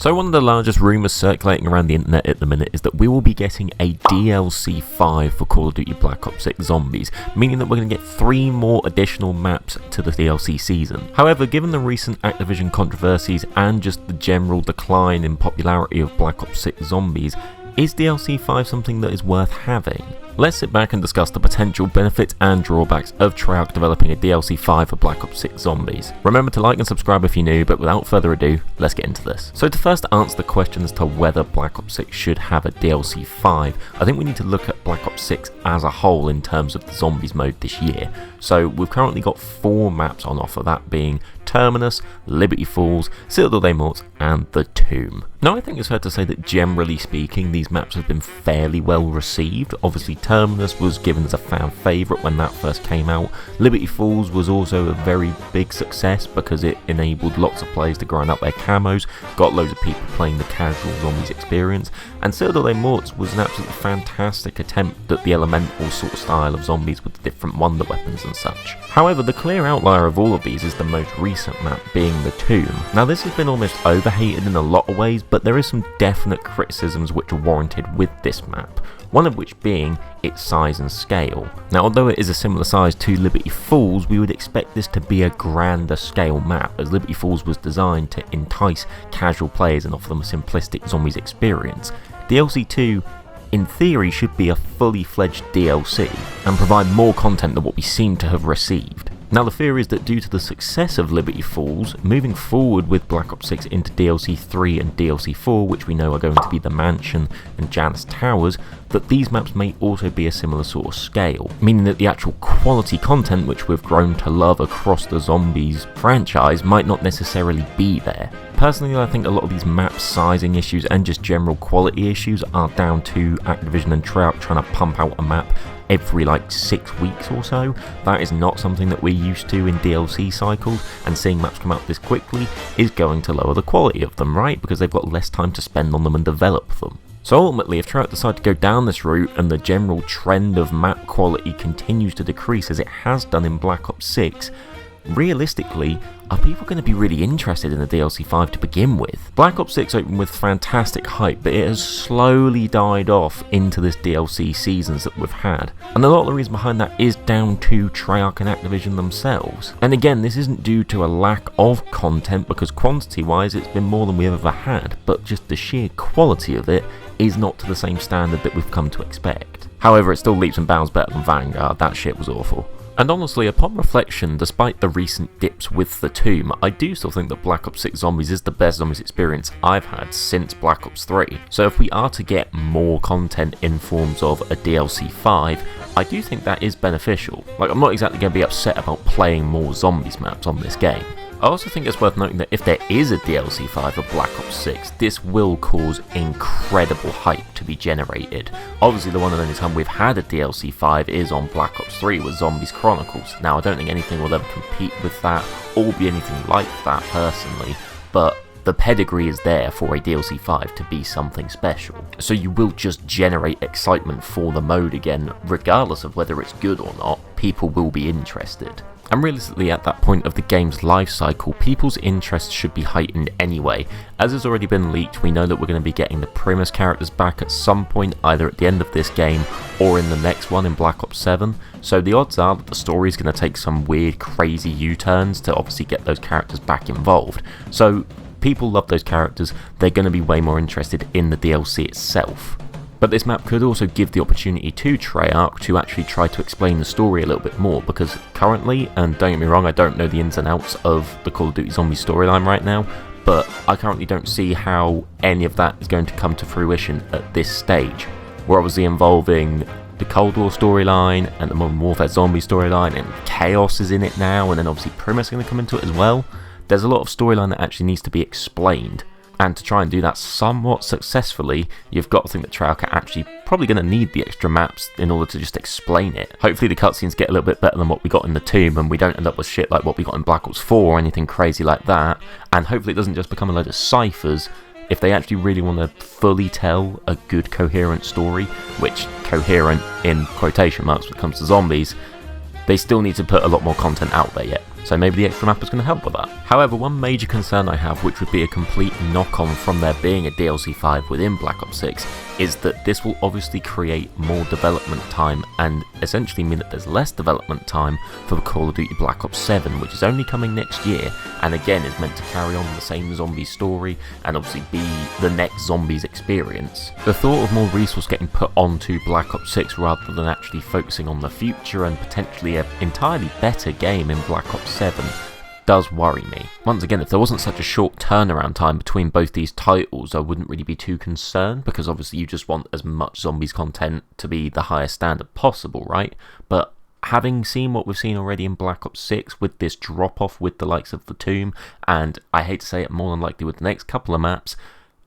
So one of the largest rumours circulating around the internet at the minute is that we will be getting a DLC 5 for Call of Duty Black Ops 6 Zombies, meaning that we're going to get 3 more additional maps to the DLC season. However, given the recent Activision controversies and just the general decline in popularity of Black Ops 6 Zombies, is DLC 5 something that is worth having? Let's sit back and discuss the potential benefits and drawbacks of Treyarch developing a DLC 5 for Black Ops 6 Zombies. Remember to like and subscribe if you're new, but without further ado, let's get into this. So to first answer the question as to whether Black Ops 6 should have a DLC 5, I think we need to look at Black Ops 6 as a whole in terms of the Zombies mode this year. So we've currently got 4 maps on offer, that being Terminus, Liberty Falls, Citadel des Morts, and The Tomb. Now I think it's fair to say that generally speaking these maps have been fairly well received. Obviously Terminus was given as a fan favourite when that first came out. Liberty Falls was also a very big success because it enabled lots of players to grind up their camos, got loads of people playing the casual Zombies experience, and Citadel des Morts was an absolutely fantastic attempt at the elemental sort of style of zombies with the different wonder weapons and such. However, the clear outlier of all of these is the most recent map, being The Tomb. Now this has been almost overhated in a lot of ways, but there is some definite criticisms which are warranted with this map, one of which being its size and scale. Now although it is a similar size to Liberty Falls, we would expect this to be a grander scale map, as Liberty Falls was designed to entice casual players and offer them a simplistic Zombies experience. DLC 2 in theory should be a fully fledged DLC and provide more content than what we seem to have received. Now the fear is that due to the success of Liberty Falls, moving forward with Black Ops 6 into DLC 3 and DLC 4, which we know are going to be the Mansion and Janus Towers, that these maps may also be a similar sort of scale, meaning that the actual quality content which we've grown to love across the Zombies franchise might not necessarily be there. Personally, I think a lot of these map sizing issues and just general quality issues are down to Activision and Treyarch trying to pump out a map every like 6 weeks or so. That is not something that we're used to in DLC cycles, and seeing maps come out this quickly is going to lower the quality of them, right? Because they've got less time to spend on them and develop them. So ultimately, if Treyarch decide to go down this route and the general trend of map quality continues to decrease as it has done in Black Ops 6, realistically, are people going to be really interested in the DLC 5 to begin with? Black Ops 6 opened with fantastic hype, but it has slowly died off into this DLC seasons that we've had. And a lot of the reason behind that is down to Treyarch and Activision themselves. And again, this isn't due to a lack of content, because quantity-wise it's been more than we've ever had, but just the sheer quality of it is not to the same standard that we've come to expect. However, it still leaps and bounds better than Vanguard. That shit was awful. And honestly, upon reflection, despite the recent dips with The Tomb, I do still think that Black Ops 6 Zombies is the best Zombies experience I've had since Black Ops 3. So if we are to get more content in forms of a DLC 5, I do think that is beneficial. Like, I'm not exactly going to be upset about playing more Zombies maps on this game. I also think it's worth noting that if there is a DLC 5 of Black Ops 6, this will cause incredible hype to be generated. Obviously the one and only time we've had a DLC 5 is on Black Ops 3 with Zombies Chronicles. Now I don't think anything will ever compete with that or be anything like that personally, but the pedigree is there for a DLC 5 to be something special. So you will just generate excitement for the mode again, regardless of whether it's good or not. People will be interested. And realistically, at that point of the game's life cycle, people's interest should be heightened anyway. As has already been leaked, we know that we're going to be getting the Primus characters back at some point, either at the end of this game or in the next one in Black Ops 7. So the odds are that the story is going to take some weird, crazy U-turns to obviously get those characters back involved. So people love those characters, they're going to be way more interested in the DLC itself. But this map could also give the opportunity to Treyarch to actually try to explain the story a little bit more, because currently, and don't get me wrong, I don't know the ins and outs of the Call of Duty Zombies storyline right now, but I currently don't see how any of that is going to come to fruition at this stage. We're obviously involving the Cold War storyline and the Modern Warfare Zombie storyline, and Chaos is in it now, and then obviously Primus is going to come into it as well. There's a lot of storyline that actually needs to be explained. And to try and do that somewhat successfully, you've got to think that Treyarch are actually probably going to need the extra maps in order to just explain it. Hopefully the cutscenes get a little bit better than what we got in The Tomb, and we don't end up with shit like what we got in Black Ops 4 or anything crazy like that. And hopefully it doesn't just become a load of ciphers. If they actually really want to fully tell a good coherent story, which coherent in quotation marks when it comes to zombies, they still need to put a lot more content out there yet. so maybe the extra map is going to help with that. However, one major concern I have, which would be a complete knock-on from there being a DLC 5 within Black Ops 6, is that this will obviously create more development time and essentially mean that there's less development time for Call of Duty Black Ops 7, which is only coming next year, and again is meant to carry on the same zombie story and obviously be the next zombies experience. The thought of more resource getting put onto Black Ops 6 rather than actually focusing on the future and potentially an entirely better game in Black Ops 7 does worry me. Once again, if there wasn't such a short turnaround time between both these titles, I wouldn't really be too concerned, because obviously you just want as much zombies content to be the highest standard possible, right? But having seen what we've seen already in Black Ops 6 with this drop-off with the likes of the Tomb, and I hate to say it, more than likely with the next couple of maps,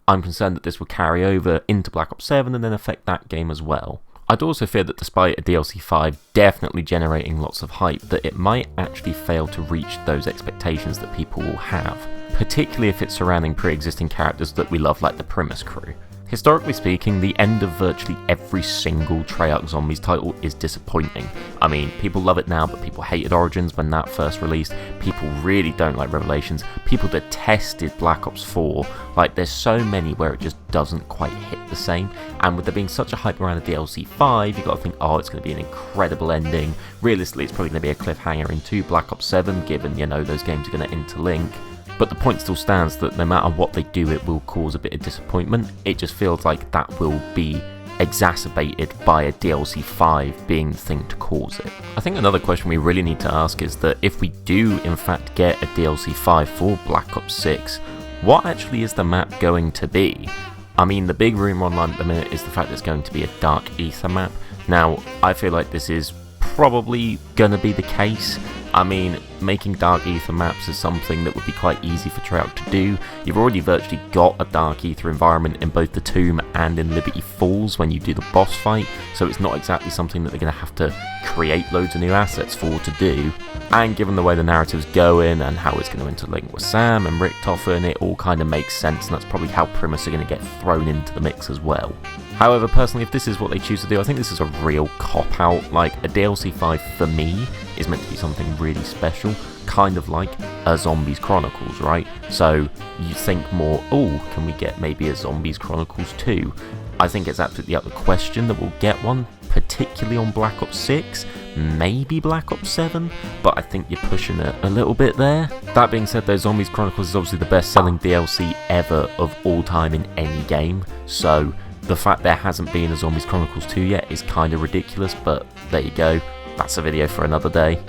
I'm concerned that this will carry over into Black Ops 7 and then affect that game as well. I'd also fear that despite a DLC 5 definitely generating lots of hype, that it might actually fail to reach those expectations that people will have, particularly if it's surrounding pre-existing characters that we love like the Primus crew. Historically speaking, the end of virtually every single Treyarch Zombies title is disappointing. I mean, people love it now, but people hated Origins when that first released. People really don't like Revelations. People detested Black Ops 4. Like, there's so many where it just doesn't quite hit the same. And with there being such a hype around a DLC 5, you've got to think, oh, it's going to be an incredible ending. Realistically, it's probably going to be a cliffhanger into Black Ops 7, given, you know, those games are going to interlink. But the point still stands that no matter what they do, it will cause a bit of disappointment. It just feels like that will be exacerbated by a DLC 5 being the thing to cause it. I think another question we really need to ask is that if we do in fact get a DLC 5 for Black Ops 6, what actually is the map going to be? I mean, the big rumour online at the minute is the fact that it's going to be a Dark Ether map. Now, I feel like this is probably going to be the case. I mean, making Dark Ether maps is something that would be quite easy for Treyarch to do. You've already virtually got a Dark Ether environment in both the Tomb and in Liberty Falls when you do the boss fight, so it's not exactly something that they're going to have to create loads of new assets for to do. And given the way the narrative's going and how it's going to interlink with Sam and Richtofen, it all kind of makes sense, and that's probably how Primus are going to get thrown into the mix as well. However, personally, if this is what they choose to do, I think this is a real cop-out. Like, a DLC 5 for me is meant to be something really special, kind of like a Zombies Chronicles, right? So you think more, oh, can we get maybe a Zombies Chronicles 2? I think it's absolutely out of the question that we'll get one, particularly on Black Ops 6, maybe Black Ops 7, but I think you're pushing it a little bit there. That being said, though, Zombies Chronicles is obviously the best-selling DLC ever of all time in any game, so the fact there hasn't been a Zombies Chronicles 2 yet is kind of ridiculous, but there you go, that's a video for another day.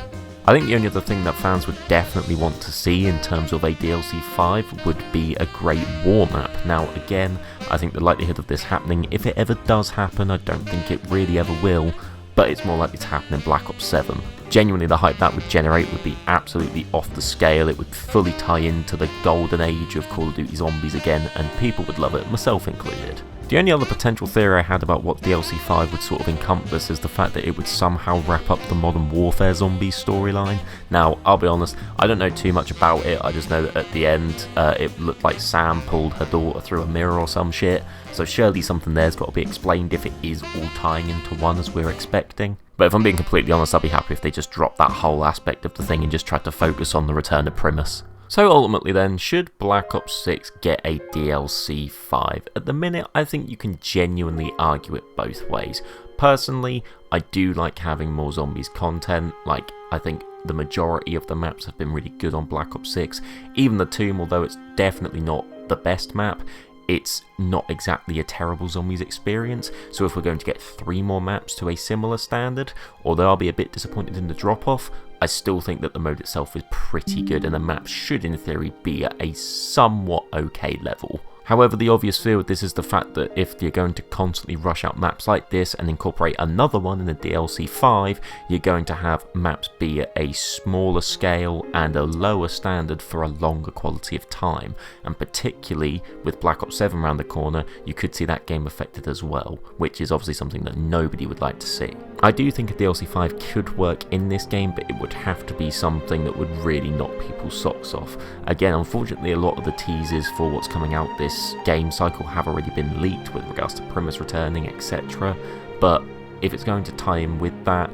I think the only other thing that fans would definitely want to see in terms of a DLC 5 would be a Great War map. Now again, I think the likelihood of this happening, if it ever does happen, I don't think it really ever will, but it's more likely to happen in Black Ops 7. Genuinely, the hype that would generate would be absolutely off the scale. It would fully tie into the golden age of Call of Duty Zombies again, and people would love it, myself included. The only other potential theory I had about what DLC 5 would sort of encompass is the fact that it would somehow wrap up the Modern Warfare Zombies storyline. Now, I'll be honest, I don't know too much about it, I just know that at the end, it looked like Sam pulled her daughter through a mirror or some shit, so surely something there's got to be explained if it is all tying into one as we're expecting. But if I'm being completely honest, I'll be happy if they just drop that whole aspect of the thing and just try to focus on the return of Primus. So ultimately then, should Black Ops 6 get a DLC 5? At the minute, I think you can genuinely argue it both ways. Personally, I do like having more zombies content. Like, I think the majority of the maps have been really good on Black Ops 6. Even the Tomb, although it's definitely not the best map, it's not exactly a terrible zombies experience, so if we're going to get 3 more maps to a similar standard, although I'll be a bit disappointed in the drop-off, I still think that the mode itself is pretty good and the map should in theory be at a somewhat okay level. However, the obvious fear with this is the fact that if you're going to constantly rush out maps like this and incorporate another one in a DLC 5, you're going to have maps be at a smaller scale and a lower standard for a longer quality of time. And particularly with Black Ops 7 around the corner, you could see that game affected as well, which is obviously something that nobody would like to see. I do think a DLC 5 could work in this game, but it would have to be something that would really knock people's socks off. Again, unfortunately, a lot of the teasers for what's coming out this game cycle have already been leaked with regards to Primus returning, etc. But if it's going to tie in with that,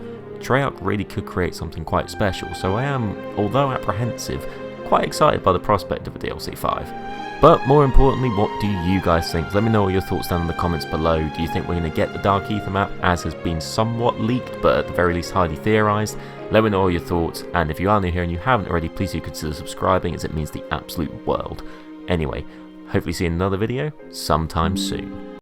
Treyarch really could create something quite special, so I am, although apprehensive, quite excited by the prospect of a DLC 5. But more importantly, what do you guys think? Let me know all your thoughts down in the comments below. Do you think we're going to get the Dark Ether map, as has been somewhat leaked, but at the very least highly theorised? Let me know all your thoughts, and if you are new here and you haven't already, please do consider subscribing, as it means the absolute world. Anyway, hopefully see you in another video sometime soon.